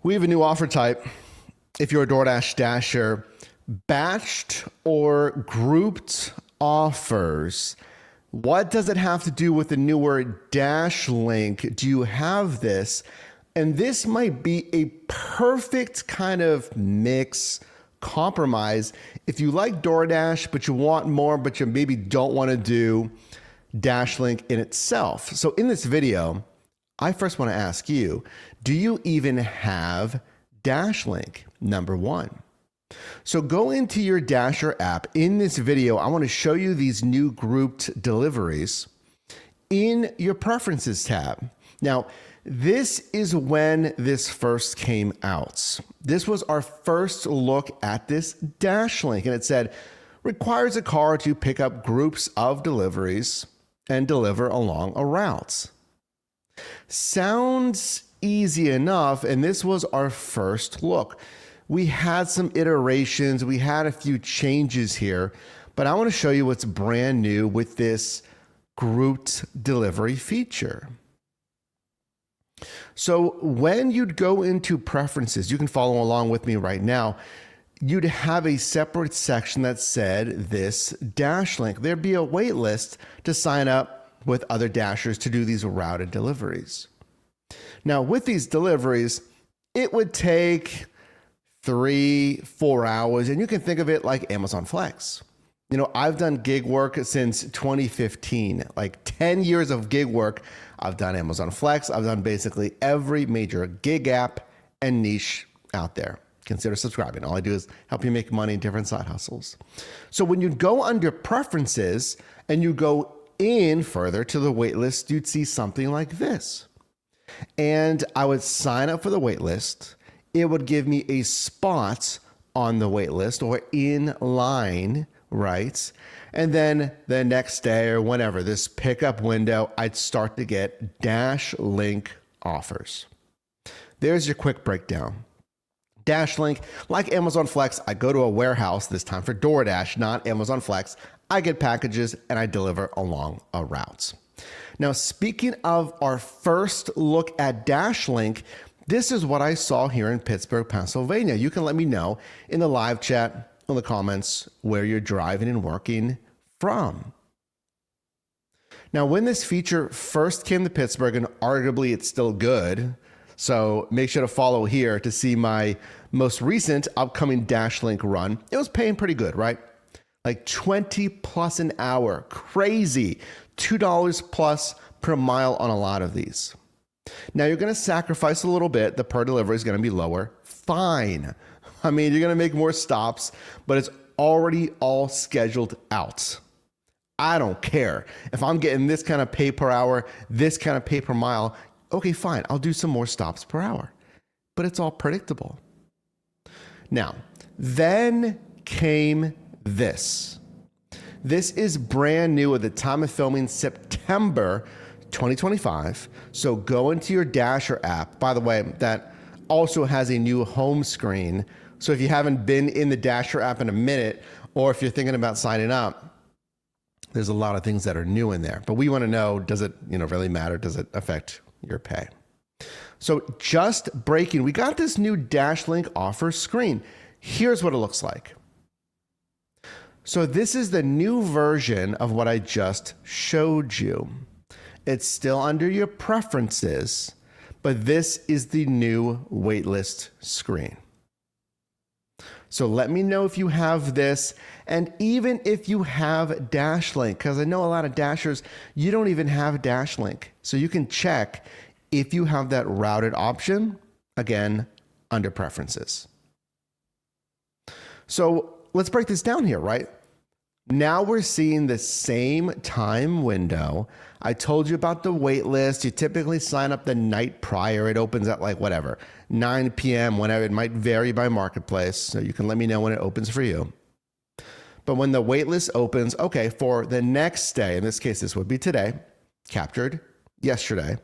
We have a new offer type. If you're a DoorDash Dasher, batched or grouped offers. What does it have to do with the newer DashLink? Do you have this? And this might be a perfect kind of mix, compromise. If you like DoorDash, but you want more, but you maybe don't want to do DashLink in itself. So in this video, I first want to ask you, do you even have DashLink? Number one. So go into your Dasher app. In this video, I want to show you these new grouped deliveries in your Preferences tab. Now, this is when this first came out. This was our first look at this DashLink, and it said, requires a car to pick up groups of deliveries and deliver along a route. Sounds easy enough, and this was our first look. We had some iterations, we had a few changes here, but I want to show you what's brand new with this grouped delivery feature. So when you'd go into Preferences, you can follow along with me right now, you'd have a separate section that said this DashLink. There'd be a wait list to sign up with other Dashers to do these routed deliveries. Now with these deliveries, it would take 3-4 hours, and you can think of it like Amazon Flex. You know, I've done gig work since 2015, like 10 years of gig work. I've done Amazon Flex. I've done basically every major gig app and niche out there. Consider subscribing. All I do is help you make money in different side hustles. So when you go under Preferences and you go in further to the waitlist, you'd see something like this. And I would sign up for the waitlist. It would give me a spot on the waitlist or in line, right? And then the next day or whenever, this pickup window, I'd start to get DashLink offers. There's your quick breakdown. DashLink, like Amazon Flex, I go to a warehouse, this time for DoorDash, not Amazon Flex. I get packages and I deliver along a route. Now, speaking of our first look at DashLink, this is what I saw here in Pittsburgh, Pennsylvania. You can let me know in the live chat, in the comments, where you're driving and working from. Now, when this feature first came to Pittsburgh, and arguably it's still good, so make sure to follow here to see my most recent upcoming DashLink run. It was paying pretty good, right? Like 20 plus an hour, crazy. $2 plus per mile on a lot of these. Now you're going to sacrifice a little bit. The per delivery is going to be lower. Fine. I mean, you're going to make more stops, but it's already all scheduled out. I don't care. If I'm getting this kind of pay per hour, this kind of pay per mile, okay, fine. I'll do some more stops per hour, but it's all predictable. Now, then came this. This is brand new at the time of filming, September 2025. So go into your Dasher app. By the way, that also has a new home screen. So if you haven't been in the Dasher app in a minute, or if you're thinking about signing up, there's a lot of things that are new in there. But we want to know, does it really matter? Does it affect your pay? So just breaking, we got this new DashLink offer screen. Here's what it looks like. So this is the new version of what I just showed you. It's still under your Preferences, but this is the new waitlist screen. So let me know if you have this, and even if you have DashLink, because I know a lot of Dashers, you don't even have DashLink. So you can check if you have that routed option, again, under Preferences. So let's break this down here, right? Now we're seeing the same time window. I told you about the wait list. You typically sign up the night prior. It opens at like whatever, 9 p.m., whenever. It might vary by marketplace, so you can let me know when it opens for you. But when the wait list opens, okay, for the next day, in this case, this would be today, captured yesterday,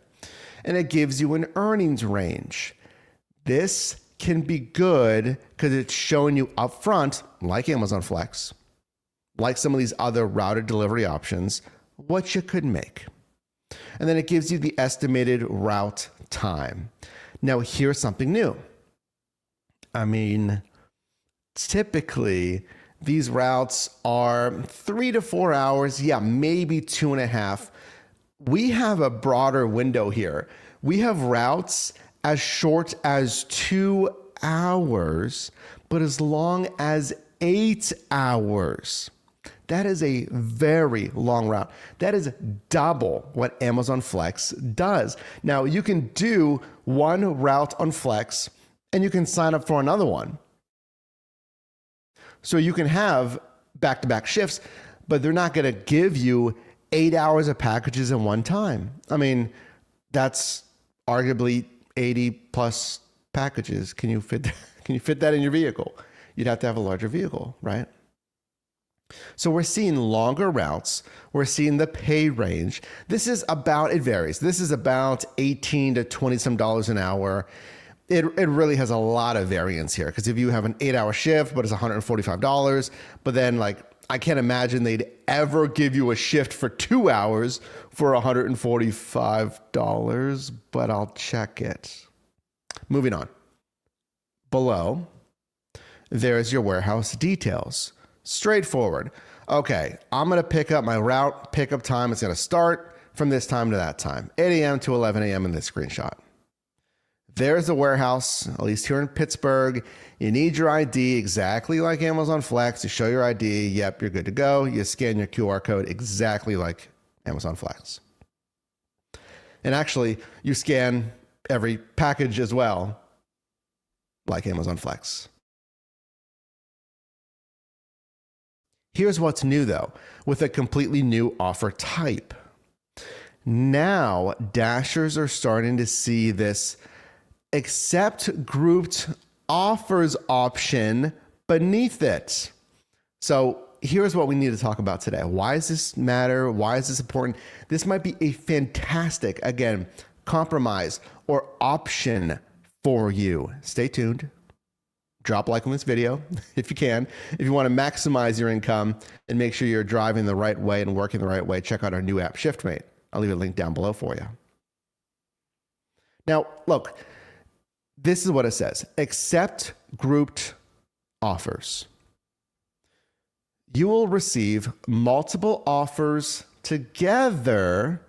and it gives you an earnings range. This can be good because it's showing you upfront, like Amazon Flex, like some of these other routed delivery options, what you could make. And then it gives you the estimated route time. Now here's something new. I mean, typically these routes are 3 to 4 hours. Yeah, maybe 2.5. We have a broader window here. We have routes as short as 2 hours, but as long as 8 hours. That is a very long route. That is double what Amazon Flex does. Now, you can do one route on Flex and you can sign up for another one. So you can have back-to-back shifts, but they're not going to give you 8 hours of packages in one time. I mean, that's arguably 80 plus packages. Can you fit that in your vehicle? You'd have to have a larger vehicle, right? So we're seeing longer routes. We're seeing the pay range. It varies. This is about 18 to 20 some dollars an hour. It really has a lot of variance here, because if you have an 8-hour shift, but it's $145, but then like, I can't imagine they'd ever give you a shift for 2 hours for $145, but I'll check it. Moving on. Below, there's your warehouse details. Straightforward. Okay, I'm going to pick up my route pickup time. It's going to start from this time to that time, 8 a.m. to 11 a.m. in this screenshot. There's the warehouse, at least here in Pittsburgh. You need your ID exactly like Amazon Flex. You show your ID. Yep, you're good to go. You scan your QR code exactly like Amazon Flex. And actually, you scan every package as well, like Amazon Flex. Here's what's new, though, with a completely new offer type. Now, Dashers are starting to see this accept grouped offers option beneath it. So here's what we need to talk about today. Why does this matter? Why is this important? This might be a fantastic, again, compromise or option for you. Stay tuned. Drop a like on this video if you can. If you want to maximize your income and make sure you're driving the right way and working the right way, check out our new app, ShiftMate. I'll leave a link down below for you. Now, look, this is what it says. Accept grouped offers. You will receive multiple offers together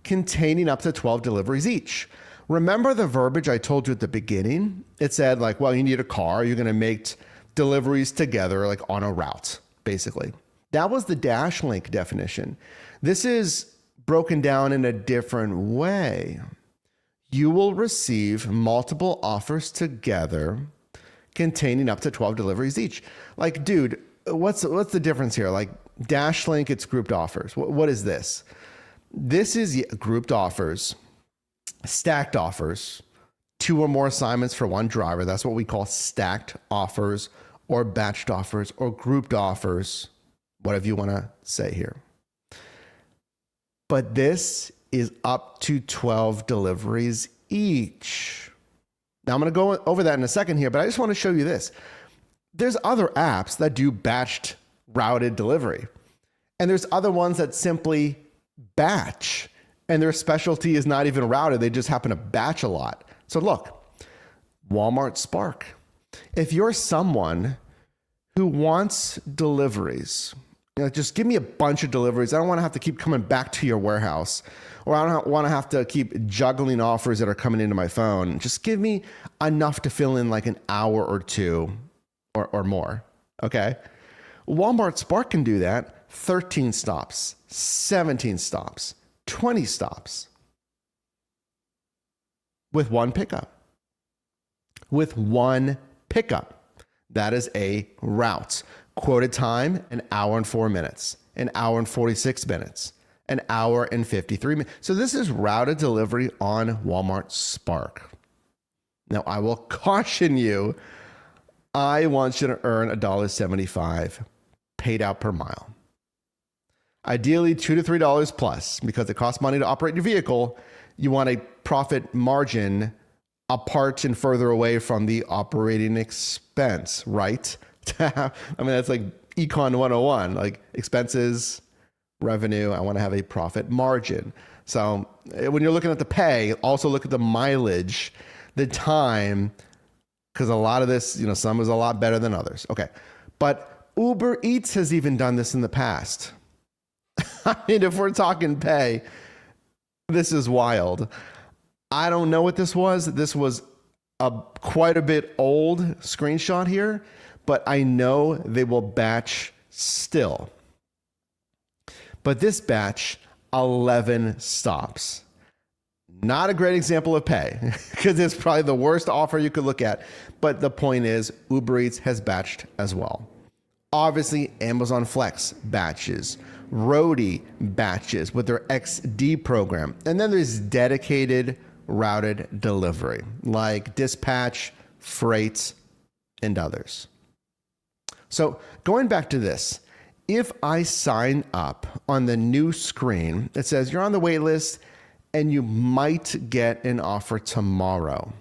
containing up to 12 deliveries each. Remember the verbiage I told you at the beginning? It said like, well, you need a car. You're going to make deliveries together like on a route, basically. That was the DashLink definition. This is broken down in a different way. You will receive multiple offers together containing up to 12 deliveries each. Like, dude, what's the difference here? Like DashLink, it's grouped offers. What is this? This is grouped offers. Stacked offers, 2 or more assignments for one driver. That's what we call stacked offers or batched offers or grouped offers, whatever you want to say here. But this is up to 12 deliveries each. Now I'm going to go over that in a second here, but I just want to show you this. There's other apps that do batched routed delivery, and there's other ones that simply batch. And their specialty is not even routed. They just happen to batch a lot. So look, Walmart Spark. If you're someone who wants deliveries, just give me a bunch of deliveries. I don't want to have to keep coming back to your warehouse, or I don't want to have to keep juggling offers that are coming into my phone. Just give me enough to fill in like an hour or two or more. Okay. Walmart Spark can do that. 13 stops, 17 stops. 20 stops with one pickup. With one pickup. That is a route. Quoted time, 1 hour and 4 minutes, 1 hour and 46 minutes, 1 hour and 53 minutes. So this is routed delivery on Walmart Spark. Now I will caution you, I want you to earn $1.75 paid out per mile. Ideally, $2 to $3 plus, because it costs money to operate your vehicle. You want a profit margin apart and further away from the operating expense, right? I mean, that's like Econ 101, like expenses, revenue. I want to have a profit margin. So when you're looking at the pay, also look at the mileage, the time because a lot of this, some is a lot better than others. Okay. But Uber Eats has even done this in the past. I mean, if we're talking pay, this is wild. I don't know what this was. This was quite a bit old screenshot here, but I know they will batch still. But this batch, 11 stops. Not a great example of pay because it's probably the worst offer you could look at. But the point is, Uber Eats has batched as well. Obviously, Amazon Flex batches, Roadie batches with their XD program. And then there's dedicated routed delivery like Dispatch, Freight, and others. So going back to this, if I sign up on the new screen, it says you're on the wait list and you might get an offer tomorrow.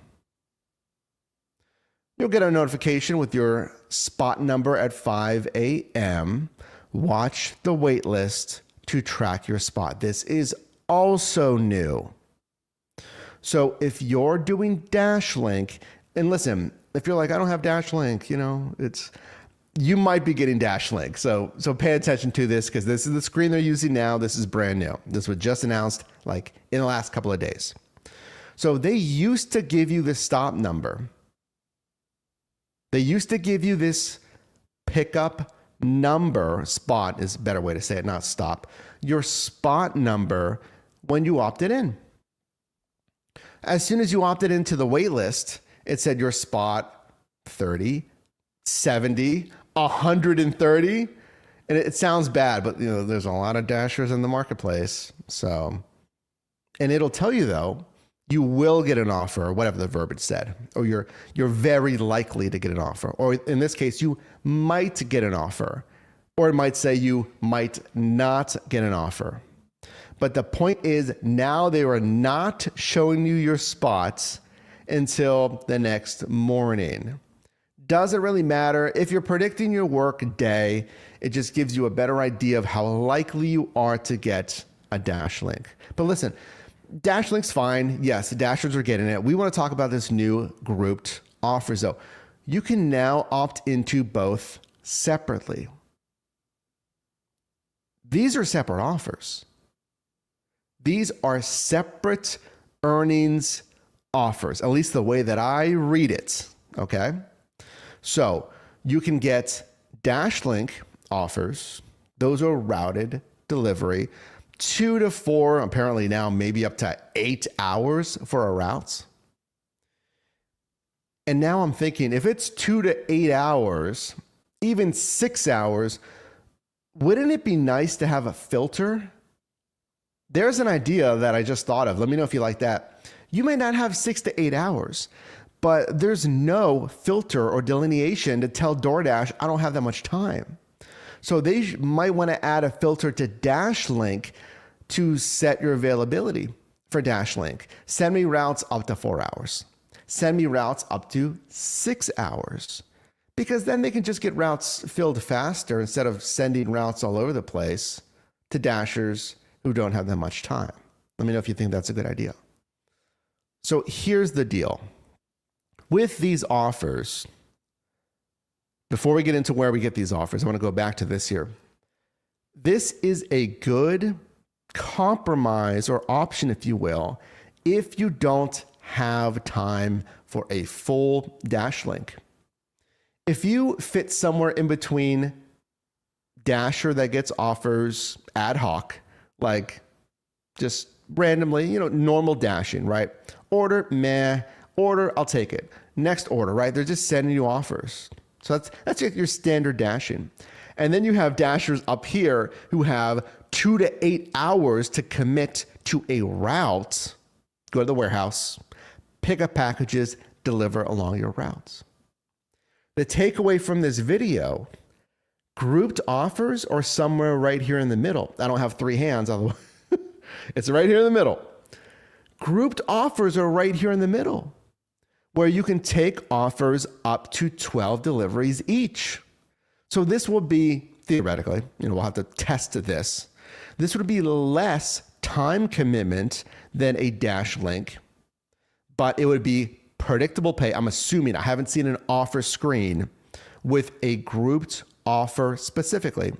You'll get a notification with your spot number at 5 a.m. Watch the wait list to track your spot. This is also new. So if you're doing DashLink, and listen, if you're like, I don't have DashLink, you might be getting DashLink. So pay attention to this because this is the screen they're using now. This is brand new. This was just announced like in the last couple of days. So they used to give you the stop number. They used to give you this pickup number. Spot is a better way to say it, not stop. Your spot number when you opted in. As soon as you opted into the wait list, it said your spot 30, 70, 130. And it sounds bad, but there's a lot of dashers in the marketplace. So, and it'll tell you though, you will get an offer, or whatever the verbiage said, or you're very likely to get an offer. Or in this case, you might get an offer, or it might say you might not get an offer. But the point is now they are not showing you your spots until the next morning. Doesn't really matter. If you're predicting your work day, it just gives you a better idea of how likely you are to get a DashLink. But listen, DashLink's fine. Yes, the Dashers are getting it. We want to talk about this new grouped offers though. You can now opt into both separately. These are separate offers. These are separate earnings offers, at least the way that I read it, okay? So you can get DashLink offers. Those are routed delivery, 2 to 4, apparently now maybe up to 8 hours for a route. And now I'm thinking, if it's 2 to 8 hours, even 6 hours, wouldn't it be nice to have a filter? There's an idea that I just thought of. Let me know if you like that. You may not have 6 to 8 hours, but there's no filter or delineation to tell DoorDash, I don't have that much time. So they might want to add a filter to DashLink to set your availability for DashLink. Send me routes up to 4 hours. Send me routes up to 6 hours. Because then they can just get routes filled faster instead of sending routes all over the place to Dashers who don't have that much time. Let me know if you think that's a good idea. So here's the deal. With these offers, before we get into where we get these offers, I want to go back to this here. This is a good compromise or option, if you will, if you don't have time for a full DashLink. If you fit somewhere in between Dasher that gets offers ad hoc, like just randomly, normal dashing, right? Order, meh. Order, I'll take it. Next order, right? They're just sending you offers. So that's your standard dashing. And then you have dashers up here who have 2 to 8 hours to commit to a route, go to the warehouse, pick up packages, deliver along your routes. The takeaway from this video, grouped offers are somewhere right here in the middle. I don't have 3 hands, otherwise it's right here in the middle. Grouped offers are right here in the middle, where you can take offers up to 12 deliveries each. So this will be, theoretically, we'll have to test this. This would be less time commitment than a DashLink, but it would be predictable pay. I'm assuming, I haven't seen an offer screen with a grouped offer specifically.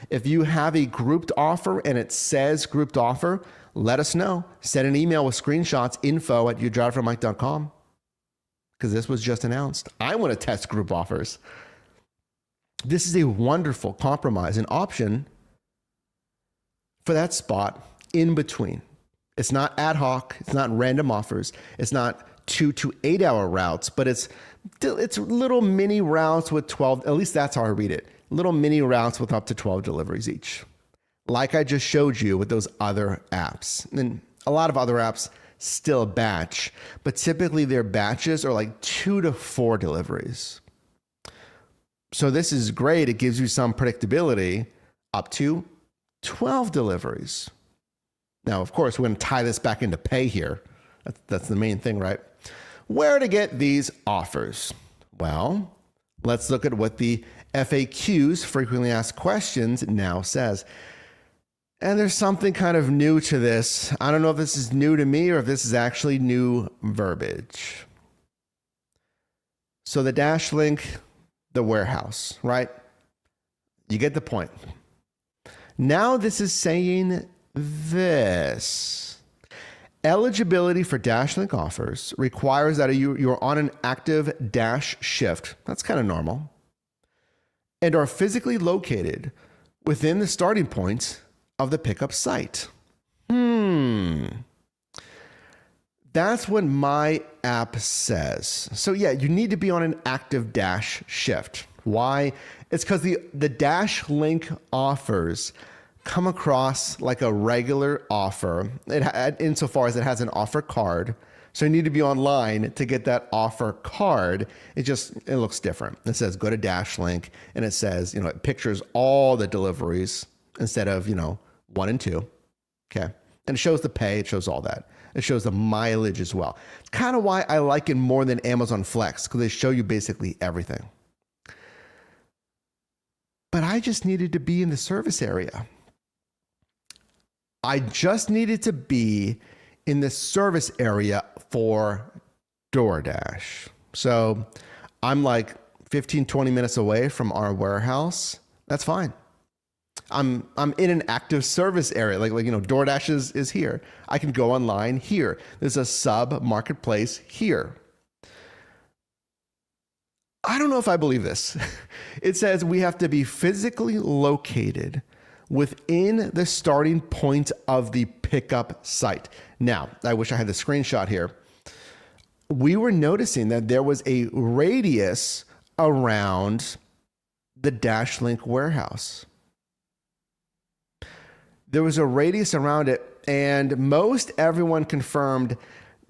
If you have a grouped offer and it says grouped offer, let us know. Send an email with screenshots, info@yourdriveformike.com, because this was just announced. I want to test group offers. This is a wonderful compromise, an option for that spot in between. It's not ad hoc. It's not random offers. It's not 2 to 8 hour routes, but it's little mini routes with 12. At least that's how I read it. Little mini routes with up to 12 deliveries each. Like I just showed you with those other apps. And a lot of other apps still batch, but typically their batches are like 2 to 4 deliveries. So this is great. It gives you some predictability up to 12 deliveries. Now, of course, we're going to tie this back into pay here. That's the main thing, right? Where to get these offers? Well, let's look at what the FAQs, frequently asked questions, now says. And there's something kind of new to this. I don't know if this is new to me or if this is actually new verbiage. So the DashLink, the warehouse, right? You get the point. Now this is saying this. Eligibility for DashLink offers requires that you're on an active Dash shift. That's kind of normal. And are physically located within the starting points of the pickup site. That's what my app says. So yeah, you need to be on an active Dash shift. Why? It's because the DashLink offers come across like a regular offer, insofar as it has an offer card. So you need to be online to get that offer card. It looks different. It says go to DashLink, and it says, it pictures all the deliveries instead of, 1 and 2. Okay. And it shows the pay. It shows all that. It shows the mileage as well. It's kind of why I like it more than Amazon Flex, because they show you basically everything. But I just needed to be in the service area. I just needed to be in the service area for DoorDash. So I'm like 15, 20 minutes away from our warehouse. That's fine. I'm in an active service area. Like DoorDash is here. I can go online here. There's a sub marketplace here. I don't know if I believe this. It says we have to be physically located within the starting point of the pickup site. Now, I wish I had the screenshot here. We were noticing that there was a radius around the DashLink warehouse. There was a radius around it, and most everyone confirmed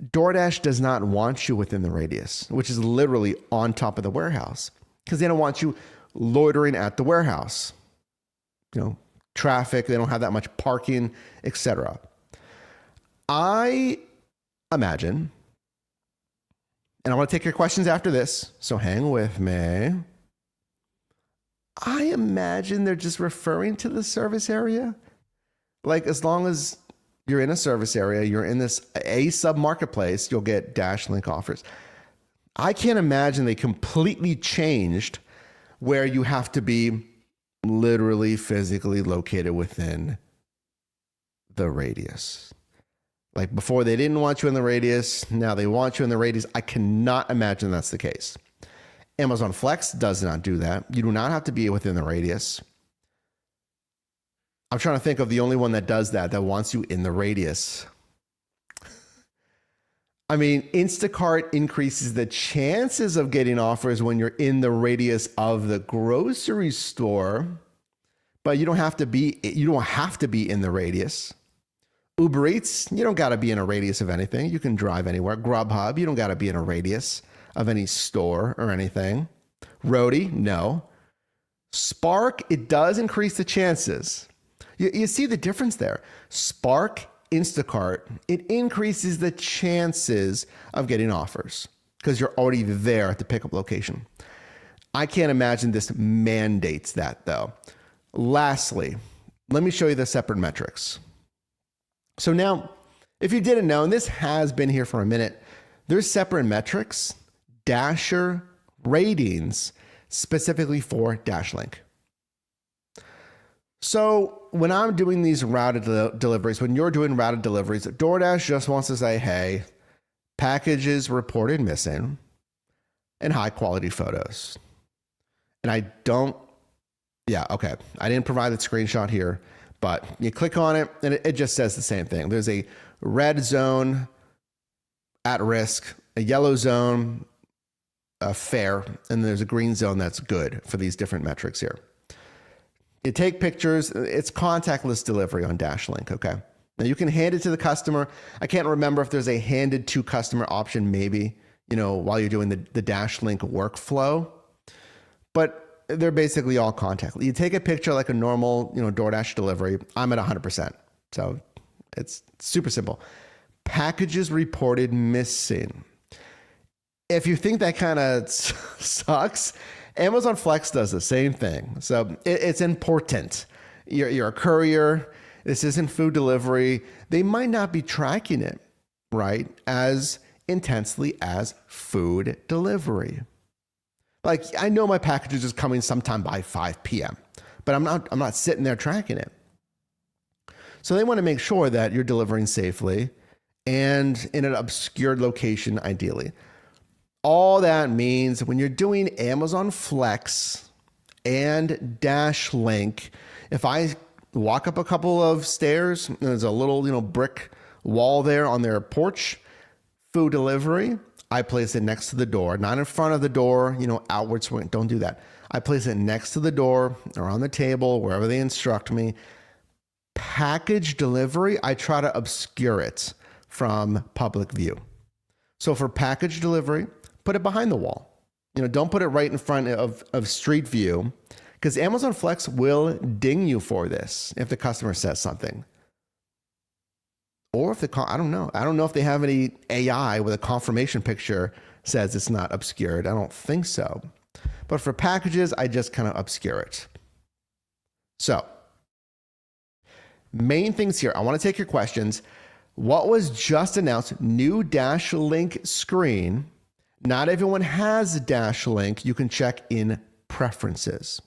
DoorDash does not want you within the radius, which is literally on top of the warehouse, because they don't want you loitering at the warehouse. Traffic, they don't have that much parking, etc. I imagine, and I want to take your questions after this, so hang with me. I imagine they're just referring to the service area. Like, as long as you're in a service area, you're in a sub marketplace, you'll get DashLink offers. I can't imagine they completely changed where you have to be literally physically located within the radius. Like, before they didn't want you in the radius, now they want you in the radius. I cannot imagine that's the case. Amazon Flex does not do that. You do not have to be within the radius. I'm trying to think of the only one that does that wants you in the radius. I mean, Instacart increases the chances of getting offers when you're in the radius of the grocery store, but you don't have to be in the radius. Uber Eats, you don't got to be in a radius of anything. You can drive anywhere. Grubhub, you don't got to be in a radius of any store or anything. Roadie, no. Spark, it does increase the chances. You see the difference there. Spark, Instacart, it increases the chances of getting offers because you're already there at the pickup location. I can't imagine this mandates that, though. Lastly, let me show you the separate metrics. So now, if you didn't know, and this has been here for a minute, There's separate metrics, Dasher ratings, specifically for DashLink. So when I'm doing these routed deliveries, when you're doing routed deliveries, DoorDash just wants to say, hey, packages reported missing and high quality photos. And I don't, I didn't provide the screenshot here, but you click on it and it just says the same thing. There's a red zone at risk, a yellow zone, fair, and there's a green zone that's good for these different metrics here. You take pictures, it's contactless delivery on DashLink, okay? Now you can hand it to the customer. I can't remember if there's a handed to customer option maybe, while you're doing the DashLink workflow, but they're basically all contactless. You take a picture like a normal, DoorDash delivery. I'm at 100%. So it's super simple. Packages reported missing. If you think that kind of sucks, Amazon Flex does the same thing. So it's important. You're a courier. This isn't food delivery. They might not be tracking it, right, as intensely as food delivery. Like, I know my package is coming sometime by 5 p.m., but I'm not sitting there tracking it. So they want to make sure that you're delivering safely and in an obscured location, ideally. All that means when you're doing Amazon Flex and DashLink, if I walk up a couple of stairs, and there's a little, brick wall there on their porch, food delivery, I place it next to the door, not in front of the door, outward swing. Don't do that. I place it next to the door or on the table, wherever they instruct me. Package delivery, I try to obscure it from public view. So for package delivery, put it behind the wall. Don't put it right in front of street view, because Amazon Flex will ding you for this if the customer says something. Or if I don't know. I don't know if they have any AI with a confirmation picture says it's not obscured. I don't think so. But for packages, I just kind of obscure it. So, main things here. I want to take your questions. What was just announced? New DashLink Screen. Not everyone has DashLink. You can check in preferences.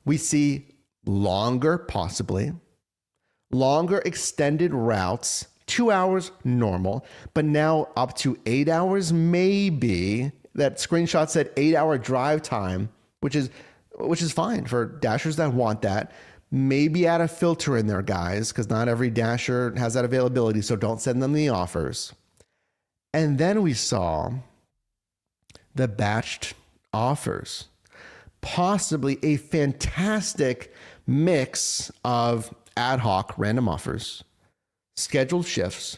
We see longer extended routes, 2 hours normal, but now up to 8 hours maybe. That screenshot said 8-hour drive time, which is fine for Dashers that want that. Maybe add a filter in there, guys, because not every Dasher has that availability, so don't send them the offers. And then we saw the batched offers, possibly a fantastic mix of ad hoc random offers, scheduled shifts,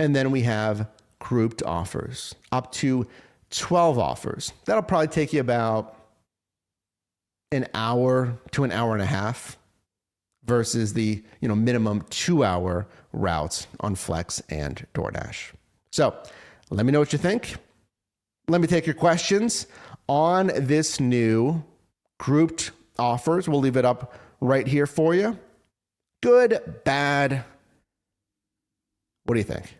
and then we have grouped offers, up to 12 offers. That'll probably take you about an hour to an hour and a half versus the minimum 2-hour routes on Flex and DoorDash. So let me know what you think. Let me take your questions on this new grouped offers. We'll leave it up right here for you. Good, bad. What do you think?